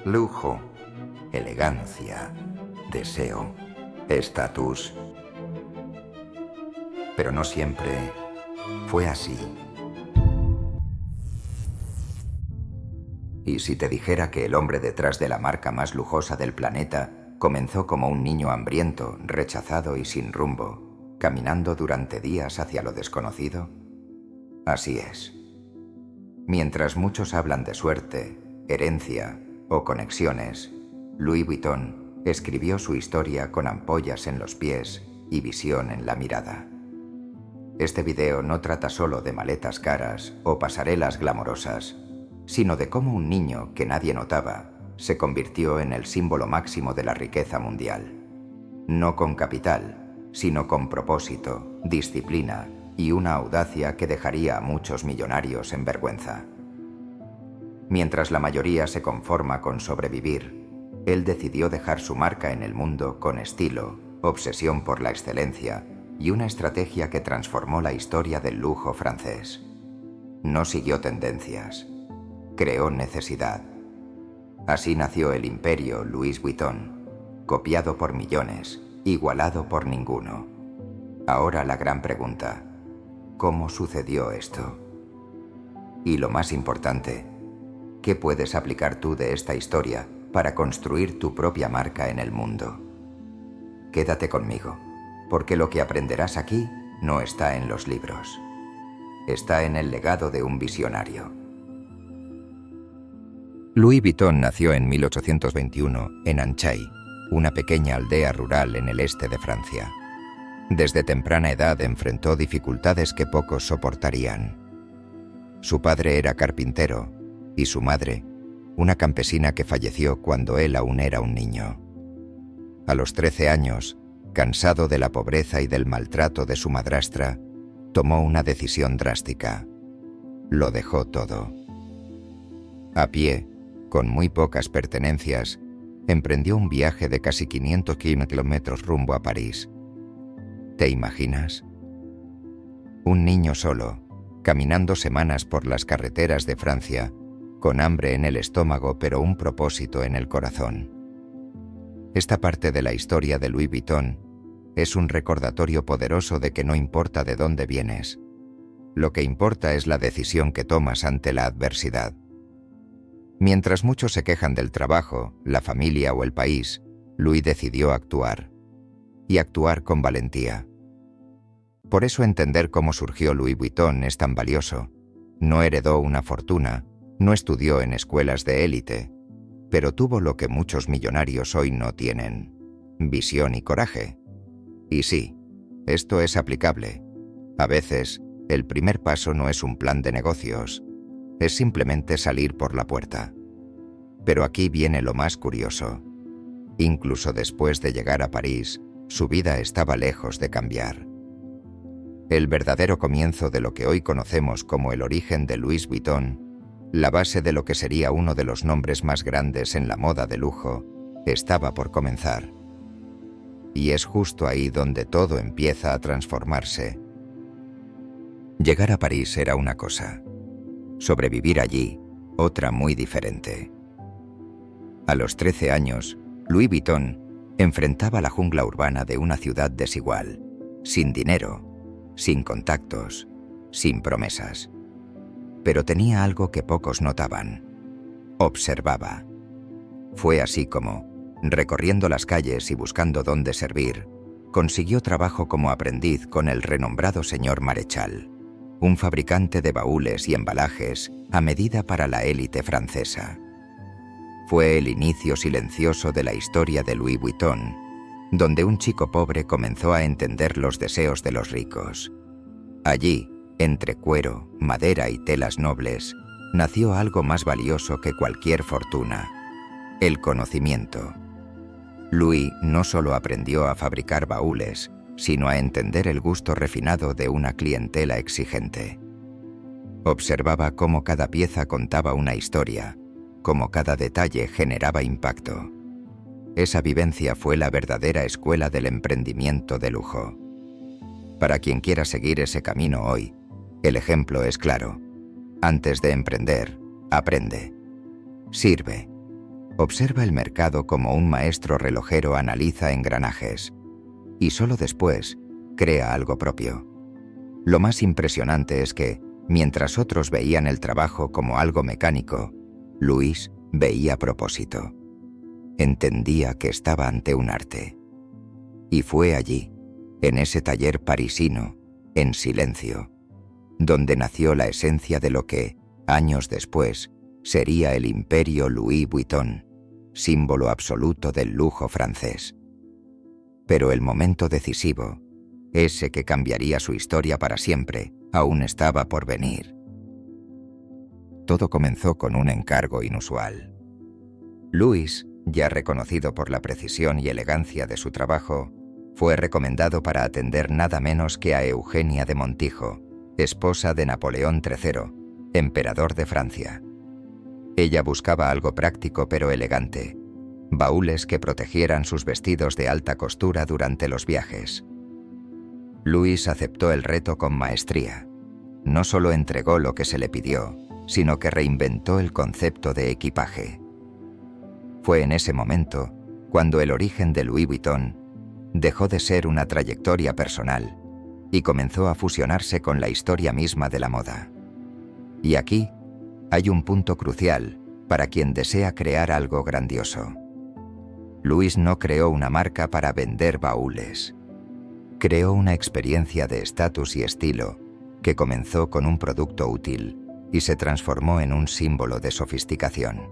lujo, elegancia, deseo, estatus. Pero no siempre fue así. ¿Y si te dijera que el hombre detrás de la marca más lujosa del planeta comenzó como un niño hambriento, rechazado y sin rumbo, caminando durante días hacia lo desconocido? Así es. Mientras muchos hablan de suerte, herencia o conexiones, Louis Vuitton escribió su historia con ampollas en los pies y visión en la mirada. Este video no trata solo de maletas caras o pasarelas glamorosas, sino de cómo un niño que nadie notaba se convirtió en el símbolo máximo de la riqueza mundial. No con capital, sino con propósito, disciplina y una audacia que dejaría a muchos millonarios en vergüenza. Mientras la mayoría se conforma con sobrevivir, él decidió dejar su marca en el mundo con estilo, obsesión por la excelencia y una estrategia que transformó la historia del lujo francés. No siguió tendencias, creó necesidad. Así nació el imperio Louis Vuitton, copiado por millones, igualado por ninguno. Ahora la gran pregunta: ¿cómo sucedió esto? Y lo más importante, ¿qué puedes aplicar tú de esta historia para construir tu propia marca en el mundo? Quédate conmigo, porque lo que aprenderás aquí no está en los libros. Está en el legado de un visionario. Louis Vuitton nació en 1821 en Anchay, una pequeña aldea rural en el este de Francia. Desde temprana edad enfrentó dificultades que pocos soportarían. Su padre era carpintero y su madre, una campesina que falleció cuando él aún era un niño. A los 13 años, cansado de la pobreza y del maltrato de su madrastra, tomó una decisión drástica. Lo dejó todo. A pie, con muy pocas pertenencias, emprendió un viaje de casi 500 kilómetros rumbo a París. ¿Te imaginas? Un niño solo, caminando semanas por las carreteras de Francia, con hambre en el estómago pero un propósito en el corazón. Esta parte de la historia de Louis Vuitton es un recordatorio poderoso de que no importa de dónde vienes. Lo que importa es la decisión que tomas ante la adversidad. Mientras muchos se quejan del trabajo, la familia o el país, Louis decidió actuar. Y actuar con valentía. Por eso entender cómo surgió Louis Vuitton es tan valioso. No heredó una fortuna, no estudió en escuelas de élite, pero tuvo lo que muchos millonarios hoy no tienen: visión y coraje. Y sí, esto es aplicable. A veces, el primer paso no es un plan de negocios, es simplemente salir por la puerta. Pero aquí viene lo más curioso. Incluso después de llegar a París, su vida estaba lejos de cambiar. El verdadero comienzo de lo que hoy conocemos como el origen de Louis Vuitton, la base de lo que sería uno de los nombres más grandes en la moda de lujo, estaba por comenzar. Y es justo ahí donde todo empieza a transformarse. Llegar a París era una cosa. Sobrevivir allí, otra muy diferente. A los 13 años, Louis Vuitton enfrentaba la jungla urbana de una ciudad desigual, sin dinero, sin contactos, sin promesas. Pero tenía algo que pocos notaban: observaba. Fue así como, recorriendo las calles y buscando dónde servir, consiguió trabajo como aprendiz con el renombrado señor Marechal, un fabricante de baúles y embalajes a medida para la élite francesa. Fue el inicio silencioso de la historia de Louis Vuitton, donde un chico pobre comenzó a entender los deseos de los ricos. Allí, entre cuero, madera y telas nobles, nació algo más valioso que cualquier fortuna: el conocimiento. Louis no solo aprendió a fabricar baúles, sino a entender el gusto refinado de una clientela exigente. Observaba cómo cada pieza contaba una historia, cómo cada detalle generaba impacto. Esa vivencia fue la verdadera escuela del emprendimiento de lujo. Para quien quiera seguir ese camino hoy, el ejemplo es claro. Antes de emprender, aprende. Sirve. Observa el mercado como un maestro relojero analiza engranajes y solo después crea algo propio. Lo más impresionante es que, mientras otros veían el trabajo como algo mecánico, Louis veía propósito. Entendía que estaba ante un arte. Y fue allí, en ese taller parisino, en silencio, donde nació la esencia de lo que, años después, sería el imperio Louis Vuitton, símbolo absoluto del lujo francés. Pero el momento decisivo, ese que cambiaría su historia para siempre, aún estaba por venir. Todo comenzó con un encargo inusual. Louis, ya reconocido por la precisión y elegancia de su trabajo, fue recomendado para atender nada menos que a Eugenia de Montijo, esposa de Napoleón III, emperador de Francia. Ella buscaba algo práctico pero elegante, baúles que protegieran sus vestidos de alta costura durante los viajes. Louis aceptó el reto con maestría. No solo entregó lo que se le pidió, sino que reinventó el concepto de equipaje. Fue en ese momento cuando el origen de Louis Vuitton dejó de ser una trayectoria personal y comenzó a fusionarse con la historia misma de la moda. Y aquí hay un punto crucial para quien desea crear algo grandioso. Louis no creó una marca para vender baúles. Creó una experiencia de estatus y estilo que comenzó con un producto útil y se transformó en un símbolo de sofisticación.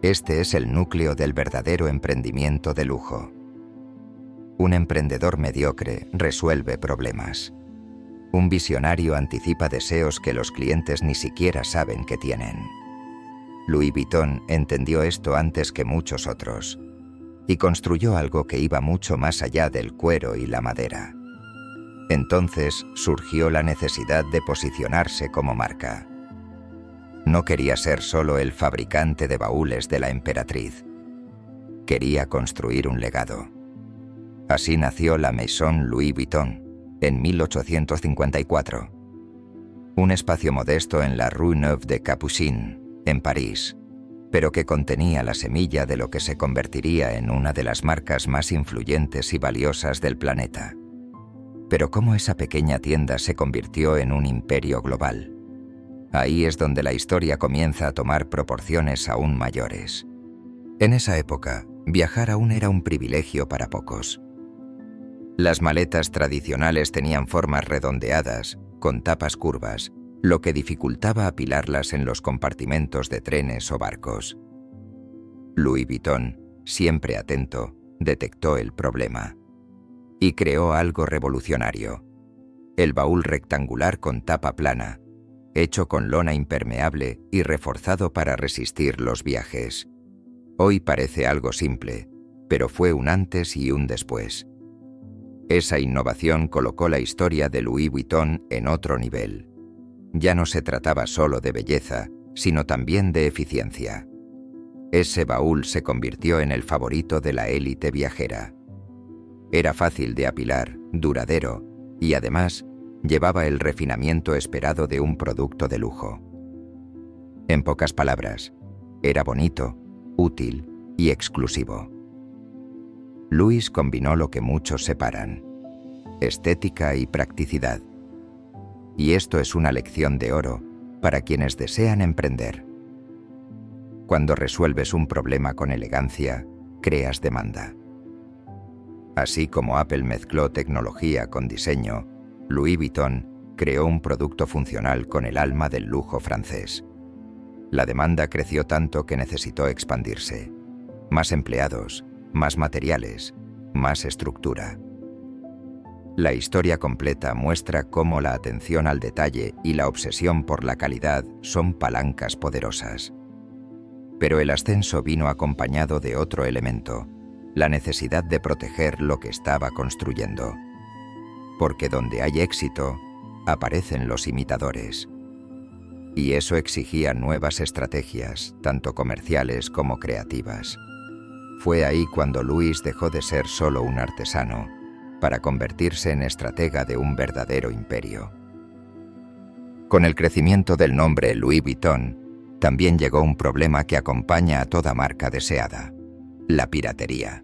Este es el núcleo del verdadero emprendimiento de lujo. Un emprendedor mediocre resuelve problemas. Un visionario anticipa deseos que los clientes ni siquiera saben que tienen. Louis Vuitton entendió esto antes que muchos otros y construyó algo que iba mucho más allá del cuero y la madera. Entonces surgió la necesidad de posicionarse como marca. No quería ser solo el fabricante de baúles de la emperatriz. Quería construir un legado. Así nació la Maison Louis Vuitton en 1854. Un espacio modesto en la Rue Neuve des Capucines, en París, pero que contenía la semilla de lo que se convertiría en una de las marcas más influyentes y valiosas del planeta. Pero cómo esa pequeña tienda se convirtió en un imperio global. Ahí es donde la historia comienza a tomar proporciones aún mayores. En esa época, viajar aún era un privilegio para pocos. Las maletas tradicionales tenían formas redondeadas, con tapas curvas, lo que dificultaba apilarlas en los compartimentos de trenes o barcos. Louis Vuitton, siempre atento, detectó el problema y creó algo revolucionario: el baúl rectangular con tapa plana, hecho con lona impermeable y reforzado para resistir los viajes. Hoy parece algo simple, pero fue un antes y un después. Esa innovación colocó la historia de Louis Vuitton en otro nivel. Ya no se trataba solo de belleza, sino también de eficiencia. Ese baúl se convirtió en el favorito de la élite viajera. Era fácil de apilar, duradero, y además llevaba el refinamiento esperado de un producto de lujo. En pocas palabras, era bonito, útil y exclusivo. Louis combinó lo que muchos separan: estética y practicidad. Y esto es una lección de oro para quienes desean emprender. Cuando resuelves un problema con elegancia, creas demanda. Así como Apple mezcló tecnología con diseño, Louis Vuitton creó un producto funcional con el alma del lujo francés. La demanda creció tanto que necesitó expandirse. Más empleados, más materiales, más estructura. La historia completa muestra cómo la atención al detalle y la obsesión por la calidad son palancas poderosas. Pero el ascenso vino acompañado de otro elemento: la necesidad de proteger lo que estaba construyendo. Porque donde hay éxito, aparecen los imitadores. Y eso exigía nuevas estrategias, tanto comerciales como creativas. Fue ahí cuando Louis dejó de ser solo un artesano, para convertirse en estratega de un verdadero imperio. Con el crecimiento del nombre Louis Vuitton, También llegó un problema que acompaña a toda marca deseada: la piratería.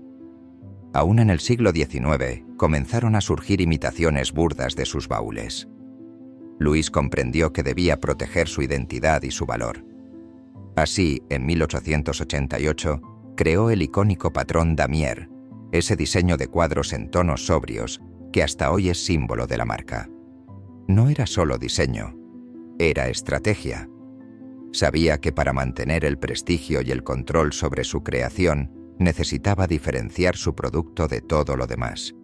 Aún en el siglo XIX comenzaron a surgir imitaciones burdas de sus baúles. Louis comprendió que debía proteger su identidad y su valor. Así, en 1888, creó el icónico patrón Damier, ese diseño de cuadros en tonos sobrios que hasta hoy es símbolo de la marca. No era solo diseño, era estrategia. Sabía que para mantener el prestigio y el control sobre su creación, necesitaba diferenciar su producto de todo lo demás.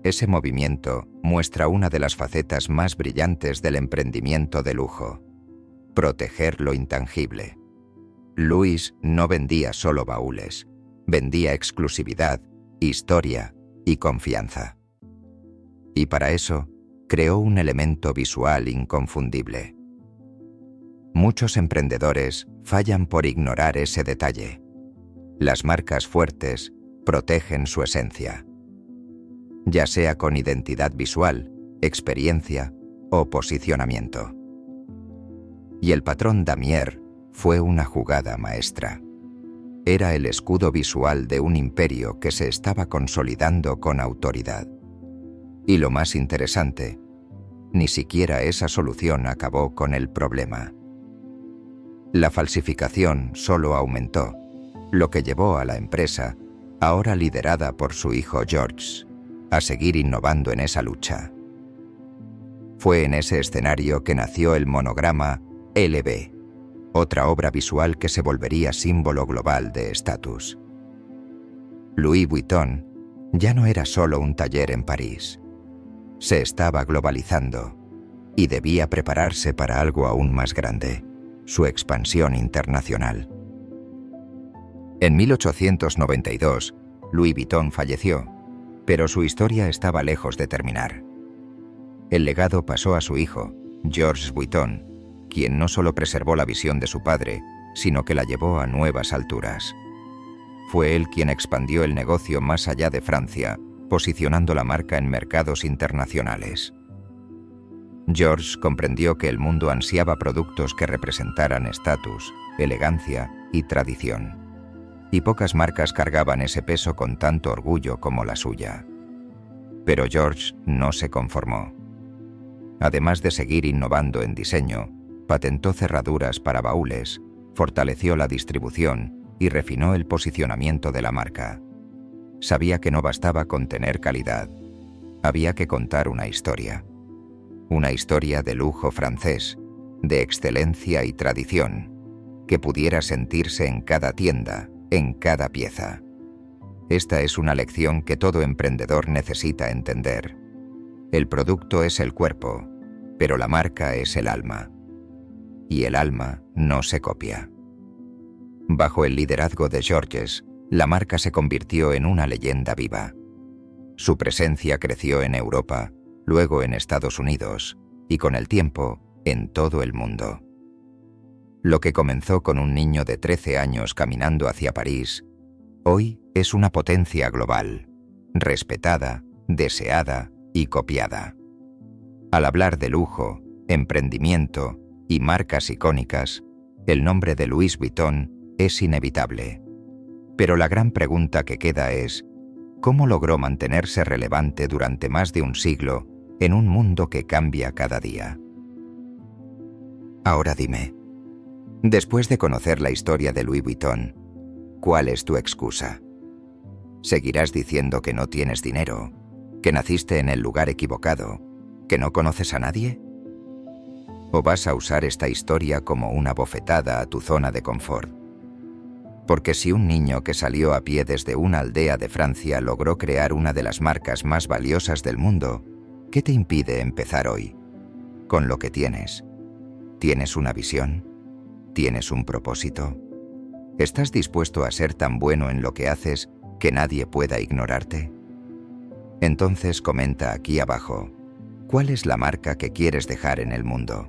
Ese movimiento muestra una de las facetas más brillantes del emprendimiento de lujo: proteger lo intangible. Louis no vendía solo baúles, vendía exclusividad, historia y confianza. Y para eso, creó un elemento visual inconfundible. Muchos emprendedores fallan por ignorar ese detalle. Las marcas fuertes protegen su esencia, ya sea con identidad visual, experiencia o posicionamiento. Y el patrón Damier fue una jugada maestra. Era el escudo visual de un imperio que se estaba consolidando con autoridad. Y lo más interesante, ni siquiera esa solución acabó con el problema. La falsificación solo aumentó, lo que llevó a la empresa, ahora liderada por su hijo George, a seguir innovando en esa lucha. Fue en ese escenario que nació el monograma LV, otra obra visual que se volvería símbolo global de estatus. Louis Vuitton ya no era solo un taller en París. Se estaba globalizando y debía prepararse para algo aún más grande: su expansión internacional. En 1892, Louis Vuitton falleció, pero su historia estaba lejos de terminar. El legado pasó a su hijo, Georges Vuitton, quien no solo preservó la visión de su padre, sino que la llevó a nuevas alturas. Fue él quien expandió el negocio más allá de Francia, posicionando la marca en mercados internacionales. Georges comprendió que el mundo ansiaba productos que representaran estatus, elegancia y tradición. Y pocas marcas cargaban ese peso con tanto orgullo como la suya. Pero Georges no se conformó. Además de seguir innovando en diseño, patentó cerraduras para baúles, fortaleció la distribución y refinó el posicionamiento de la marca. Sabía que no bastaba con tener calidad. Había que contar una historia. Una historia de lujo francés, de excelencia y tradición, que pudiera sentirse en cada tienda, en cada pieza. Esta es una lección que todo emprendedor necesita entender. El producto es el cuerpo, pero la marca es el alma. Y el alma no se copia. Bajo el liderazgo de Georges, la marca se convirtió en una leyenda viva. Su presencia creció en Europa, luego en Estados Unidos y con el tiempo en todo el mundo. Lo que comenzó con un niño de 13 años caminando hacia París, hoy es una potencia global, respetada, deseada y copiada. Al hablar de lujo, emprendimiento y marcas icónicas, el nombre de Louis Vuitton es inevitable. Pero la gran pregunta que queda es: ¿cómo logró mantenerse relevante durante más de un siglo en un mundo que cambia cada día? Ahora dime, después de conocer la historia de Louis Vuitton, ¿cuál es tu excusa? ¿Seguirás diciendo que no tienes dinero, que naciste en el lugar equivocado, que no conoces a nadie? ¿O vas a usar esta historia como una bofetada a tu zona de confort? Porque si un niño que salió a pie desde una aldea de Francia logró crear una de las marcas más valiosas del mundo, ¿qué te impide empezar hoy? Con lo que tienes. ¿Tienes una visión? ¿Tienes un propósito? ¿Estás dispuesto a ser tan bueno en lo que haces que nadie pueda ignorarte? Entonces comenta aquí abajo, ¿cuál es la marca que quieres dejar en el mundo?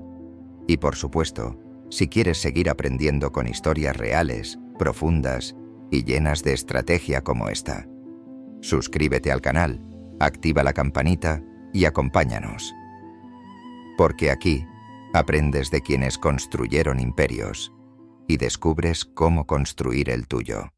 Y por supuesto, si quieres seguir aprendiendo con historias reales, profundas y llenas de estrategia como esta, suscríbete al canal, activa la campanita y acompáñanos. Porque aquí aprendes de quienes construyeron imperios y descubres cómo construir el tuyo.